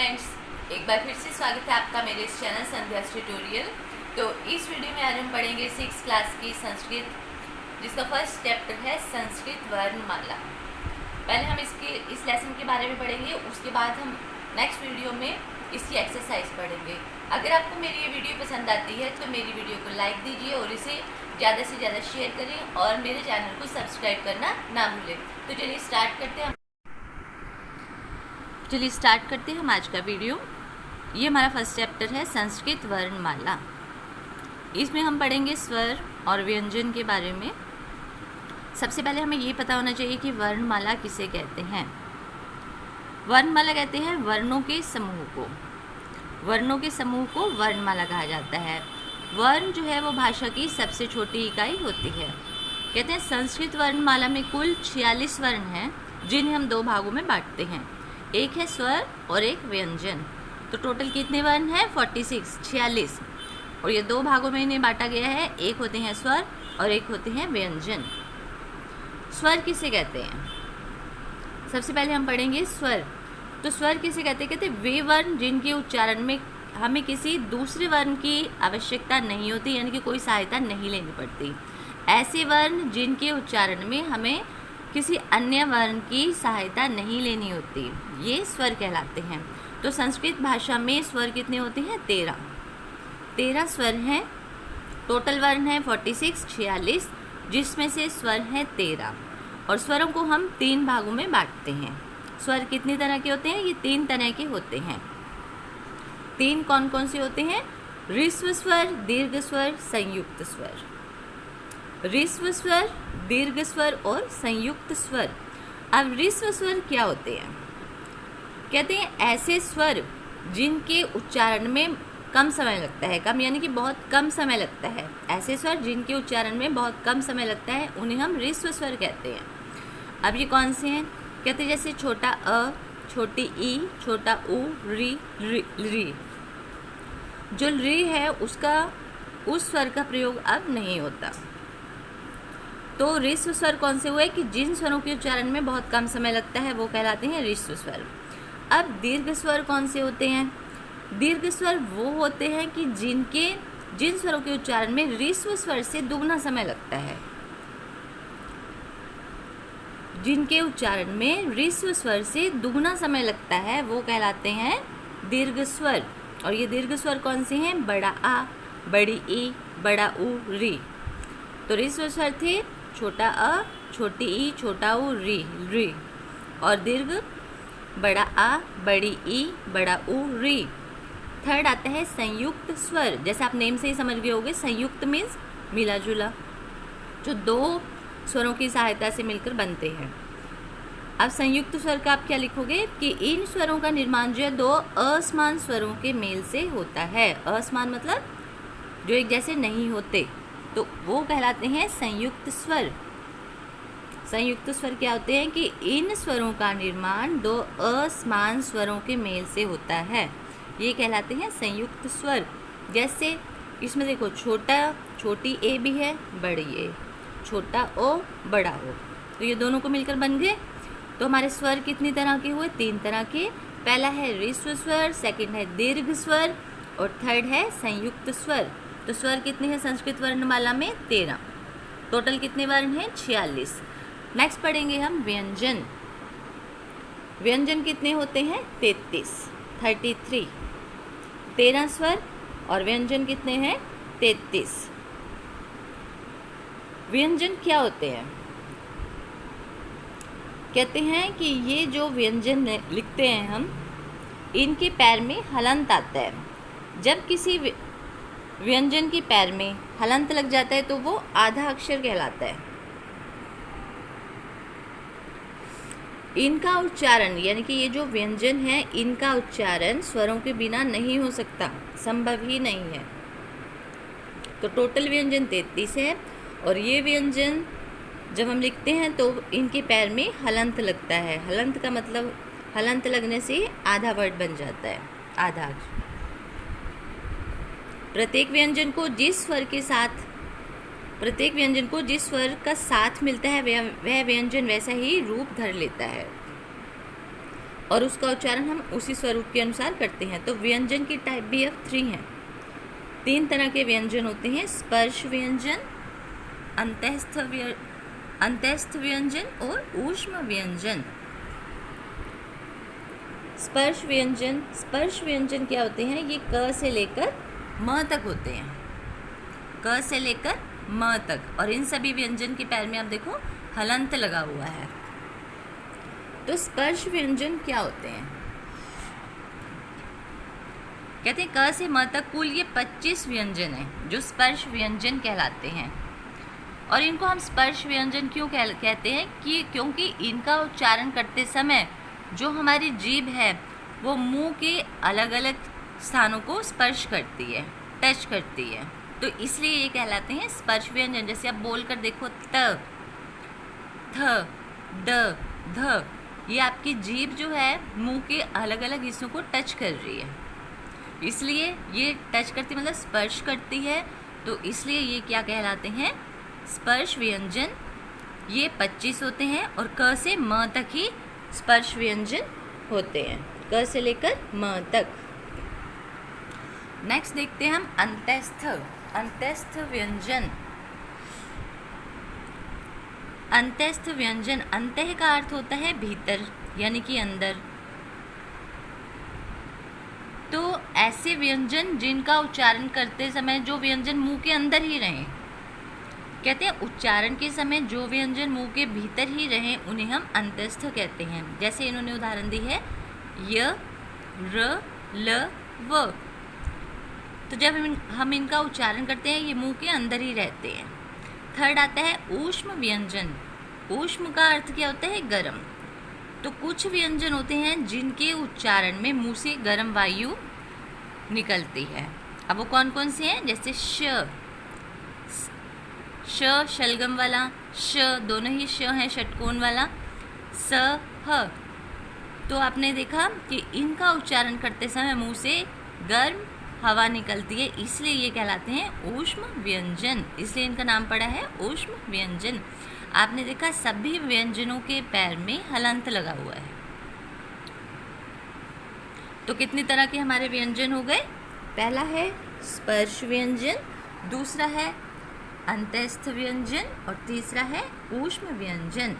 Friends, एक बार फिर से स्वागत है आपका मेरे इस चैनल संध्या ट्यूटोरियल। तो इस वीडियो में आज हम पढ़ेंगे 6th क्लास की संस्कृत, जिसका फर्स्ट चैप्टर है संस्कृत वर्णमाला। पहले हम इस लेसन के बारे में पढ़ेंगे, उसके बाद हम नेक्स्ट वीडियो में इसकी एक्सरसाइज पढ़ेंगे। अगर आपको मेरी ये वीडियो पसंद आती है तो मेरी वीडियो को लाइक दीजिए और इसे ज़्यादा से ज़्यादा शेयर करें और मेरे चैनल को सब्सक्राइब करना ना भूलें। तो चलिए स्टार्ट करते हैं हम आज का वीडियो। ये हमारा फर्स्ट चैप्टर है संस्कृत वर्णमाला। इसमें हम पढ़ेंगे स्वर और व्यंजन के बारे में। सबसे पहले हमें ये पता होना चाहिए कि वर्णमाला किसे कहते हैं। वर्णमाला कहते हैं वर्णों के समूह को। वर्णों के समूह को वर्णमाला कहा जाता है। वर्ण जो है वो भाषा की सबसे छोटी इकाई होती है। कहते हैं संस्कृत वर्णमाला में कुल 46 वर्ण हैं, जिन्हें हम दो भागों में बांटते हैं। एक है स्वर और एक व्यंजन। तो टोटल कितने वर्ण हैं? 46। और ये दो भागों में इन्हें बांटा गया है। एक होते हैं स्वर और एक होते हैं व्यंजन। स्वर किसे कहते हैं? सबसे पहले हम पढ़ेंगे स्वर। तो स्वर किसे कहते हैं? कहते हैं वे वर्ण जिनके उच्चारण में हमें किसी दूसरे वर्ण की आवश्यकता नहीं होती, यानी कि कोई सहायता नहीं लेनी पड़ती। ऐसे वर्ण जिनके उच्चारण में हमें किसी अन्य वर्ण की सहायता नहीं लेनी होती, ये स्वर कहलाते हैं। तो संस्कृत भाषा में स्वर कितने होते हैं? 13 स्वर हैं। टोटल वर्ण है 46, जिसमें से स्वर हैं 13। और स्वरों को हम 3 भागों में बांटते हैं। स्वर कितनी तरह के होते हैं? ये 3 तरह के होते हैं। 3 कौन कौन से होते हैं? ह्रस्व स्वर, दीर्घ स्वर, संयुक्त स्वर। ह्रस्व स्वर, दीर्घ स्वर और संयुक्त स्वर। अब ह्रस्व स्वर क्या होते हैं? कहते हैं ऐसे स्वर जिनके उच्चारण में कम समय लगता है। कम यानी कि बहुत कम समय लगता है। ऐसे स्वर जिनके उच्चारण में बहुत कम समय लगता है, उन्हें हम ह्रस्व स्वर कहते हैं। अब ये कौन से हैं? कहते हैं जैसे छोटा अ, छोटी ई, छोटा उ, री, री। जो री है उस स्वर का प्रयोग अब नहीं होता। तो ह्रस्व स्वर कौन से हुए? कि जिन स्वरों के उच्चारण में बहुत कम समय लगता है वो कहलाते हैं ह्रस्व स्वर। अब दीर्घ स्वर कौन से होते हैं? दीर्घ स्वर वो होते हैं कि जिन स्वरों के उच्चारण में ह्रस्व स्वर से दुगना समय लगता है। जिनके उच्चारण में ह्रस्व स्वर से दुगना समय लगता है वो कहलाते हैं दीर्घ स्वर। और ये दीर्घ स्वर कौन से हैं? बड़ा आ, बड़ी ई, बड़ा उ, री। तो ह्रस्व स्वर थे छोटा अ, छोटी ई, छोटा उ, री। और दीर्घ बड़ा आ, बड़ी ई, बड़ा उ, री। थर्ड आता है संयुक्त स्वर। जैसे आप नेम से ही समझ गए होंगे, संयुक्त मीन्स मिला जुला, जो 2 स्वरों की सहायता से मिलकर बनते हैं। अब संयुक्त स्वर का आप क्या लिखोगे? कि इन स्वरों का निर्माण जो है 2 असमान स्वरों के मेल से होता है। असमान मतलब जो एक जैसे नहीं होते, तो वो कहलाते हैं संयुक्त स्वर। संयुक्त स्वर क्या होते हैं? कि इन स्वरों का निर्माण 2 असमान स्वरों के मेल से होता है, ये कहलाते हैं संयुक्त स्वर। जैसे इसमें देखो छोटी ए भी है, बड़ी ए, छोटा ओ, बड़ा ओ, तो ये दोनों को मिलकर बन गए। तो हमारे स्वर कितनी तरह के हुए? 3 तरह के। पहला है ह्रस्व स्वर, सेकंड है दीर्घ स्वर और थर्ड है संयुक्त स्वर। तो स्वर कितने हैं संस्कृत वर्णमाला में? 13। टोटल कितने वर्ण हैं? 46। नेक्स्ट पढ़ेंगे हम व्यंजन। व्यंजन कितने होते हैं? 33। 13 स्वर और व्यंजन कितने हैं? 33। व्यंजन क्या होते हैं? कहते हैं कि ये जो व्यंजन लिखते हैं हम, इनके पैर में हलंत आता है। जब किसी व्यंजन के पैर में हलंत लग जाता है तो वो आधा अक्षर कहलाता है। इनका उच्चारण यानी कि ये जो व्यंजन है, इनका उच्चारण स्वरों के बिना नहीं हो सकता, संभव ही नहीं है। तो टोटल व्यंजन 33 है। और ये व्यंजन जब हम लिखते हैं तो इनके पैर में हलंत लगता है। हलंत का मतलब हलंत लगने से आधा वर्ड बन जाता है, आधा अक्षर। प्रत्येक व्यंजन को जिस स्वर का साथ मिलता है वह व्यंजन वैसा ही रूप धर लेता है। और उसका उच्चारण हम उसी स्वरूप के अनुसार करते हैं। तो व्यंजन की टाइप भी अब 3 हैं। 3 तरह के व्यंजन होते हैं, स्पर्श व्यंजन, अंतस्थ व्यंजन और ऊष्म व्यंजन। स्पर्श व्यंजन क्या होते हैं? ये क से लेकर म तक होते हैं, क से लेकर म तक। और इन सभी व्यंजन के पैर में आप देखो हलंत लगा हुआ है। तो स्पर्श व्यंजन क्या होते हैं? कहते हैं क से म तक कुल ये 25 व्यंजन हैं जो स्पर्श व्यंजन कहलाते हैं। और इनको हम स्पर्श व्यंजन क्यों कहते हैं? कि क्योंकि इनका उच्चारण करते समय जो हमारी जीभ है वो मुंह के अलग अलग स्थानों को स्पर्श करती है, टच करती है, तो इसलिए ये कहलाते हैं स्पर्श व्यंजन। जैसे आप बोल कर देखो, त, थ, द, ध, ये आपकी जीभ जो है मुंह के अलग अलग हिस्सों को टच कर रही है, इसलिए ये टच करती मतलब स्पर्श करती है, तो इसलिए ये क्या कहलाते हैं? स्पर्श व्यंजन। ये 25 होते हैं और क से म तक ही स्पर्श व्यंजन होते हैं, क से लेकर म तक। नेक्स्ट देखते हैं हम अंतस्थ व्यंजन। अंतस्थ व्यंजन, अंतः का अर्थ होता है भीतर यानी कि अंदर। तो ऐसे व्यंजन जिनका उच्चारण करते समय जो व्यंजन मुंह के अंदर ही रहें, कहते हैं उच्चारण के समय जो व्यंजन मुंह के भीतर ही रहें उन्हें हम अंतस्थ कहते हैं। जैसे इन्होंने उदाहरण दी है य, र, ल, व। तो जब हम इनका उच्चारण करते हैं ये मुंह के अंदर ही रहते हैं। थर्ड आता है ऊष्म व्यंजन। ऊष्म का अर्थ क्या होता है? गर्म। तो कुछ व्यंजन होते हैं जिनके उच्चारण में मुंह से गर्म वायु निकलती है। अब वो कौन कौन से हैं? जैसे श शलगम वाला, श दोनों ही श हैं षटकोण वाला, स, ह। तो आपने देखा कि इनका उच्चारण करते समय मुंह से गर्म हवा निकलती है, इसलिए ये कहलाते हैं ऊष्म व्यंजन, इसलिए इनका नाम पड़ा है ऊष्म व्यंजन। आपने देखा सभी व्यंजनों के पैर में हलंत लगा हुआ है। तो कितनी तरह के हमारे व्यंजन हो गए? पहला है स्पर्श व्यंजन, दूसरा है अंतस्थ व्यंजन और तीसरा है ऊष्म व्यंजन।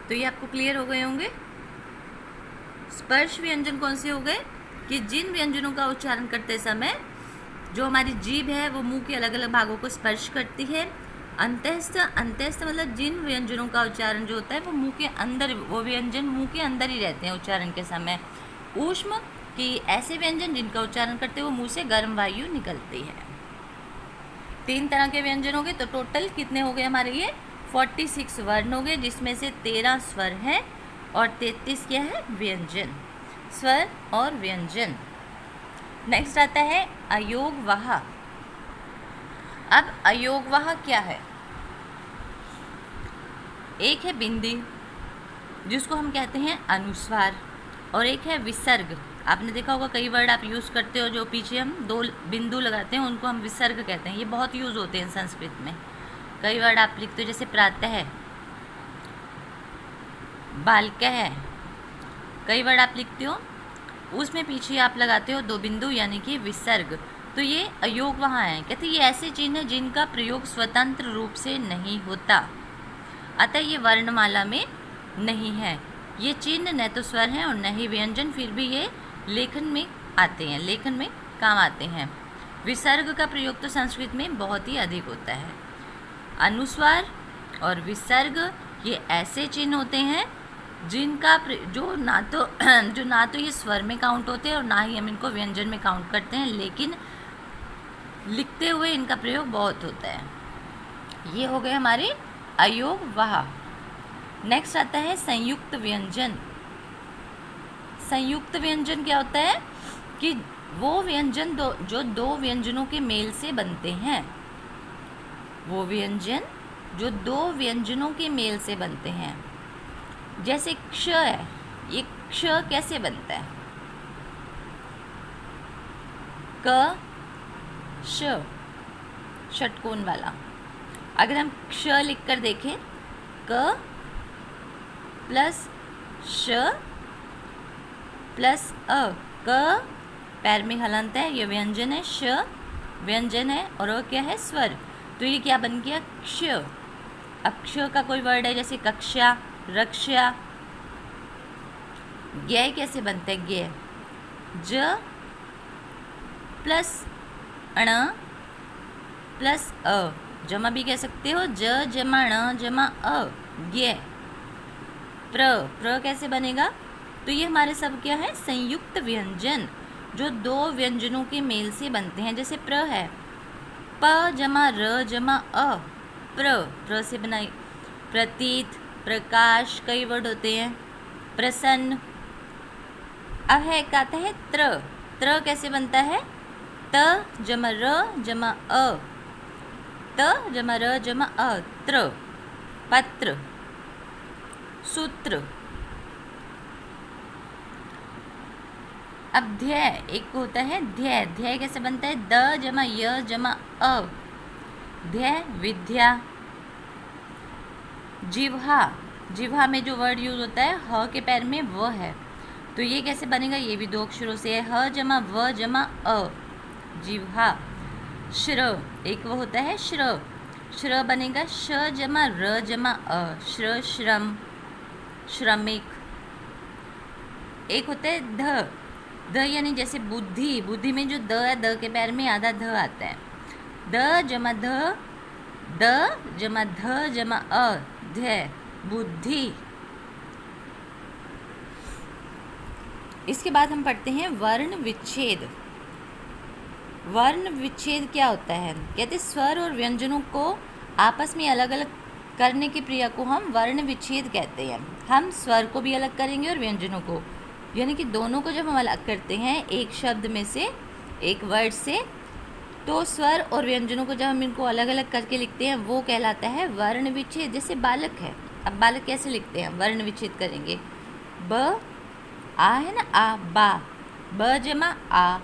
तो ये आपको क्लियर हो गए होंगे। स्पर्श व्यंजन कौन से हो गए? कि जिन व्यंजनों का उच्चारण करते समय जो हमारी जीभ है वो मुंह के अलग अलग भागों को स्पर्श करती है। अंतस्थ मतलब जिन व्यंजनों का उच्चारण जो होता है वो मुंह के अंदर, वो व्यंजन मुंह के अंदर ही रहते हैं उच्चारण के समय। ऊष्म कि ऐसे व्यंजन जिनका उच्चारण करते हुए मुंह से गर्म वायु निकलती है। 3 तरह के व्यंजन हो गए। तो टोटल कितने हो गए हमारे? ये 46 वर्ण हो गए, जिसमें से 13 स्वर है और 33 क्या है? व्यंजन। स्वर और व्यंजन। नेक्स्ट आता है अयोगवाह। अब अयोगवाह क्या है? एक है बिंदी जिसको हम कहते हैं अनुस्वार, और एक है विसर्ग। आपने देखा होगा कई वर्ड आप यूज़ करते हो जो पीछे हम 2 बिंदु लगाते हैं उनको हम विसर्ग कहते हैं। ये बहुत यूज़ होते हैं संस्कृत में। कई वर्ड आप लिखते हो जैसे प्रातः, बालकः, कई वर्ड आप लिखते हो उसमें पीछे आप लगाते हो 2 बिंदु यानी कि विसर्ग। तो ये अयोगवाह है। कहते हैं ये ऐसे चिन्ह हैं जिनका प्रयोग स्वतंत्र रूप से नहीं होता, अतः ये वर्णमाला में नहीं है। ये चिन्ह न तो स्वर हैं और न ही व्यंजन, फिर भी ये लेखन में आते हैं, लेखन में काम आते हैं। विसर्ग का प्रयोग तो संस्कृत में बहुत ही अधिक होता है। अनुस्वार और विसर्ग ये ऐसे चिन्ह होते हैं जिनका जो ना तो ये स्वर में काउंट होते हैं और ना ही हम इनको व्यंजन में काउंट करते हैं, लेकिन लिखते हुए इनका प्रयोग बहुत होता है। ये हो गए हमारे अयोगवाह। नेक्स्ट आता है संयुक्त व्यंजन। संयुक्त व्यंजन क्या होता है? कि वो व्यंजन जो 2 व्यंजनों के मेल से बनते हैं, वो व्यंजन जो 2 व्यंजनों के मेल से बनते हैं। जैसे क्ष है, ये क्ष कैसे बनता है? क श षटकोण वाला। अगर हम क्ष लिख कर देखें, क प्लस श प्लस अ, क पैर में हलंत है, ये व्यंजन है, श व्यंजन है और अ क्या है, स्वर। तो ये क्या बन गया, क्ष। अब क्ष का कोई वर्ड है जैसे कक्षा, रक्षा। ज्ञ कैसे बनता है, ज्ञ, ज प्लस अण प्लस अ, जमा भी कह सकते हो, ज जमा ण जमा अ, ज्ञ। प्र कैसे बनेगा, तो ये हमारे सब क्या है, संयुक्त व्यंजन जो दो व्यंजनों के मेल से बनते हैं। जैसे प्र है, प जमा र जमा अ, प्र से बनाई। प्रतीत, प्रकाश, कई वर्ड होते हैं। प्रसन्न। अब है एक आता है त्र कैसे बनता है, त जमा र जमा अ, त जमा र जमा अ, त्र। पत्र, सूत्र। अब ध्यय, एक होता है ध्यय, ध्यय कैसे बनता है, द जमा य जमा अ, ध्यय, विद्या। जिह्वा, जिह्वा में जो वर्ड यूज होता है ह के पैर में व है, तो ये कैसे बनेगा, ये भी दो अक्षरों से है, ह जमा व जमा अ, जिह्वा। श्र, एक वो होता है श्र, श्र बनेगा श जमा र जमा अ, श्र, श्रम, श्रमिक। एक होता है ध यानी जैसे बुद्धि, बुद्धि में जो द है, द के पैर में आधा ध आता है, द जमा ध जमा अ, ध, बुद्धि। इसके बाद हम पढ़ते हैं वर्ण विच्छेद। वर्ण विच्छेद क्या होता है, कहते स्वर और व्यंजनों को आपस में अलग अलग करने की क्रिया को हम वर्ण विच्छेद कहते हैं। हम स्वर को भी अलग करेंगे और व्यंजनों को, यानी कि दोनों को जब हम अलग करते हैं एक शब्द में से, एक वर्ड से, तो स्वर और व्यंजनों को जब हम इनको अलग अलग करके लिखते हैं वो कहलाता है वर्ण विच्छेद। जैसे बालक है, अब बालक कैसे लिखते हैं, वर्ण विच्छेद करेंगे, ब आ है ना, आ, बा, ब जमा आ,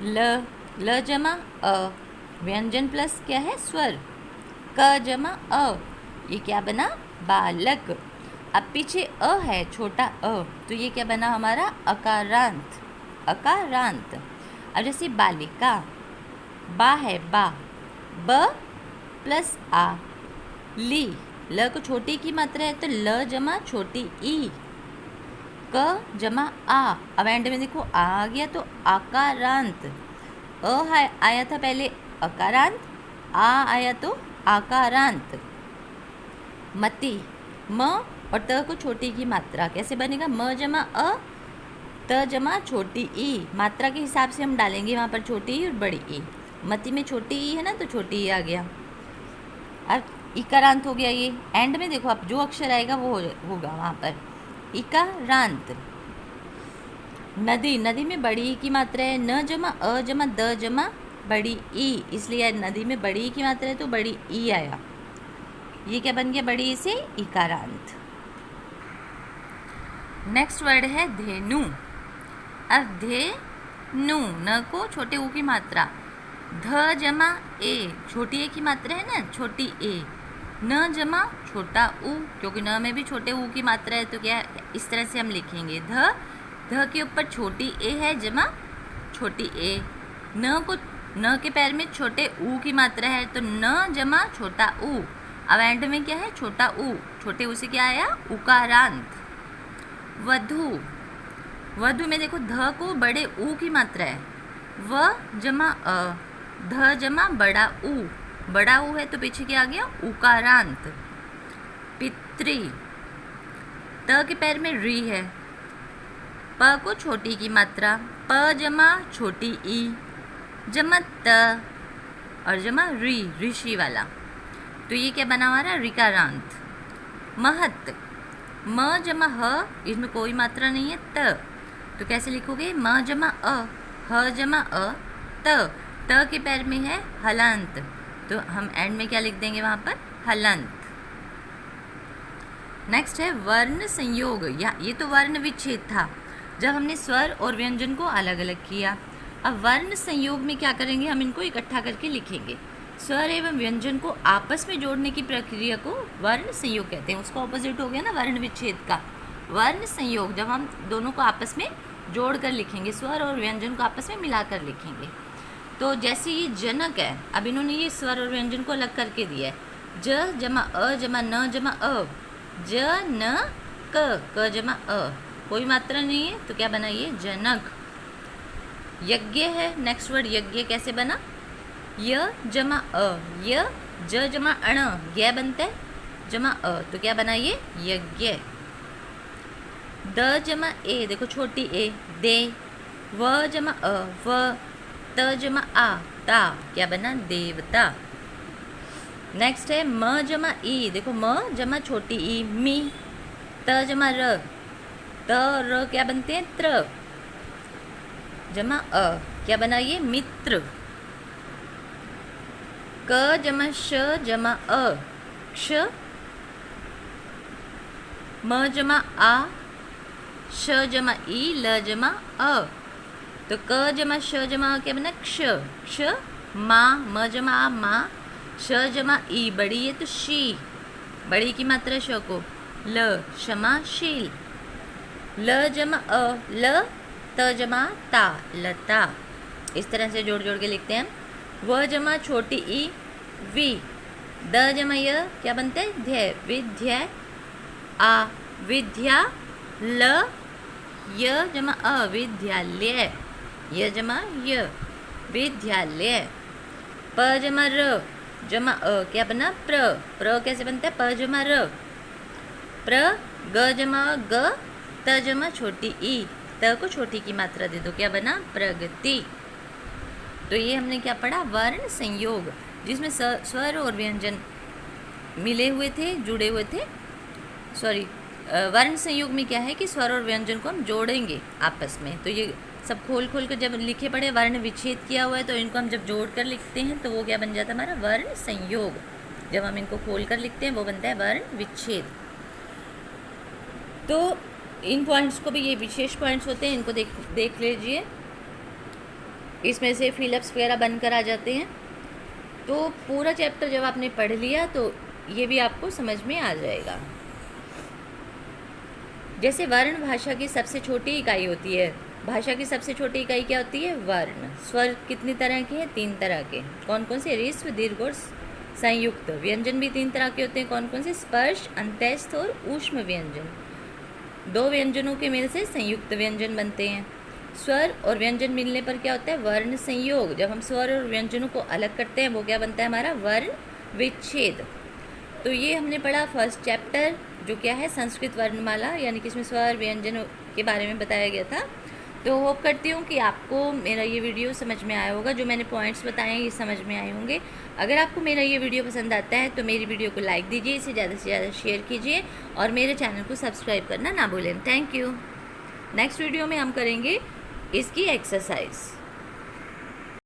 ल जमा अ, व्यंजन प्लस क्या है, स्वर, क जमा अ, ये क्या बना, बालक। अब पीछे अ है, छोटा अ, तो ये क्या बना हमारा, अकारांत, अकारांत। अब जैसे बालिका, बा है, बा, ब प्लस आ, ली, ल को छोटी की मात्रा है तो ल जमा छोटी ई, क जमा आ। अब एंड में देखो आ गया तो आकारांत, अ आया था पहले अकारांत, आ आया तो आकारांत। मति, म और त को छोटी की मात्रा कैसे बनेगा, म जमा अ, त जमा छोटी ई, मात्रा के हिसाब से हम डालेंगे वहाँ पर छोटी ई और बड़ी ई। मति में छोटी ई है ना, तो छोटी ई आ गया। अब इकारांत हो गया, ये एंड में देखो आप जो अक्षर आएगा वो होगा वहाँ पर, इकारांत। नदी, नदी में बड़ी ई की मात्रा है, न जमा अ जमा द जमा बड़ी ई, इसलिए नदी में बड़ी ई की मात्रा है तो बड़ी ई आया, ये क्या बन गया, बड़ी ई से इकारांत। नेक्स्ट वर्ड है धेनु। अब धेनु, न को छोटे ऊ की मात्रा, ध जमा ए, छोटी ए की मात्रा है ना, छोटी ए, न जमा छोटा ऊ, क्योंकि न में भी छोटे ऊ की मात्रा है तो क्या इस तरह से हम लिखेंगे, ध के ऊपर छोटी ए है जमा छोटी ए, न के पैर में छोटे ऊ की मात्रा है तो न जमा छोटा ऊ। अब एंड में क्या है, छोटा ऊ, छोटे ऊ से क्या आया, उकारांत। वधु, वधु में देखो ध को बड़े ऊ की मात्रा है, व जमा अ, ध जमा बड़ा ऊ, बड़ा ऊ है तो पीछे क्या आ गया, उकारांत। पितृ, त के पैर में री है, प को छोटी की मात्रा, प जमा छोटी ई जमा त और जमा री, ऋषि वाला, तो ये क्या बना हमारा, रिकारांत। महत, म जमा ह, इसमें कोई मात्रा नहीं है, त, तो कैसे लिखोगे, म जमा अ, ह जमा अ, त के पैर में है हलांत, तो हम एंड में क्या लिख देंगे वहाँ पर, हलंत। नेक्स्ट है वर्ण संयोग, या ये तो वर्ण विच्छेद था जब हमने स्वर और व्यंजन को अलग अलग किया। अब वर्ण संयोग में क्या करेंगे, हम इनको इकट्ठा करके लिखेंगे। स्वर एवं व्यंजन को आपस में जोड़ने की प्रक्रिया को वर्ण संयोग कहते हैं। उसका ऑपोजिट हो गया ना वर्ण विच्छेद का, वर्ण संयोग, जब हम दोनों को आपस में जोड़ कर लिखेंगे, स्वर और व्यंजन को आपस में मिलाकर लिखेंगे। तो जैसे ये जनक है, अब इन्होंने ये स्वर और व्यंजन को अलग करके दिया है। ज जमा अ जमा न जमा अ, ज न क जमा अ, कोई मात्रा नहीं है तो क्या बना ये जनक। यज्ञ है, नेक्स्ट वर्ड यज्ञ कैसे बना, य जमा अ, य ज जमा अण, य बनता है, जमा अ, तो क्या बना ये यज्ञ। द जमा ए, देखो छोटी ए, दे। व जमा अ, व। त जमा आ, ता, क्या बना देवता। नेक्स्ट है म जमा ई, देखो म जमा छोटी ई, मी। त जमा र, त र क्या बनते हैं त्र, जमा अ, क्या बना ये मित्र। क जमा श जमा अ, क्ष। म जमा आ, श जमा ई, ल जमा अ, तो क जमा श जमा अ क्या बना क्ष, क्ष। मा, म जमा आ मा, श जमा ई, बड़ी है तो शी, बड़ी की मात्रा श को, ल क्षमाशील। ल जमा अ, ल। त जमा ता, लता। इस तरह से जोड़ जोड़ के लिखते हैं। व जमा छोटी ई, वी। द जमा य, क्या बनते हैं ध्य, विद्या। आ, विद्या। ल य जमा अ, विद्यालय, य जमा य, विद्यालय। प जमा र जमा अ, क्या बना प्र, प्र कैसे बनता है प जमा र, प्र। ग जमा ग, त जमा छोटी ई, त को छोटी की मात्रा दे दो, क्या बना प्रगति। तो ये हमने क्या पढ़ा, वर्ण संयोग, जिसमें स्वर और व्यंजन मिले हुए थे, जुड़े हुए थे। सॉरी, वर्ण संयोग में क्या है कि स्वर और व्यंजन को हम जोड़ेंगे आपस में। तो ये सब खोल खोल कर जब लिखे पड़े, वर्ण विच्छेद किया हुआ है, तो इनको हम जब जोड़ कर लिखते हैं तो वो क्या बन जाता है हमारा वर्ण संयोग। जब हम इनको खोल कर लिखते हैं वो बनता है वर्ण विच्छेद। तो इन पॉइंट्स को भी, ये विशेष पॉइंट्स होते हैं, इनको देख लीजिए। इसमें से फिलअप्स वगैरह बनकर आ जाते हैं। तो पूरा चैप्टर जब आपने पढ़ लिया तो ये भी आपको समझ में आ जाएगा। जैसे वर्ण भाषा की सबसे छोटी इकाई होती है, भाषा की सबसे छोटी इकाई क्या होती है, वर्ण। स्वर कितनी तरह के हैं, 3 तरह के। कौन कौन से, ऋस्व, दीर्घ और संयुक्त। व्यंजन भी 3 तरह के होते हैं, कौन कौन से, स्पर्श, अंत्यस्थ और ऊष्म व्यंजन। 2 व्यंजनों के मेल से संयुक्त व्यंजन बनते हैं। स्वर और व्यंजन मिलने पर क्या होता है, वर्ण संयोग। जब हम स्वर और व्यंजनों को अलग करते हैं वो क्या बनता है हमारा वर्ण विच्छेद। तो ये हमने पढ़ा फर्स्ट चैप्टर, जो क्या है संस्कृत वर्णमाला, यानी कि इसमें स्वर व्यंजन के बारे में बताया गया था। तो होप करती हूँ कि आपको मेरा ये वीडियो समझ में आया होगा। जो मैंने पॉइंट्स बताए हैं ये समझ में आए होंगे। अगर आपको मेरा ये वीडियो पसंद आता है तो मेरी वीडियो को लाइक दीजिए, इसे ज़्यादा से ज़्यादा शेयर कीजिए और मेरे चैनल को सब्सक्राइब करना ना भूलें। Thank you. नेक्स्ट वीडियो में हम करेंगे इसकी एक्सरसाइज।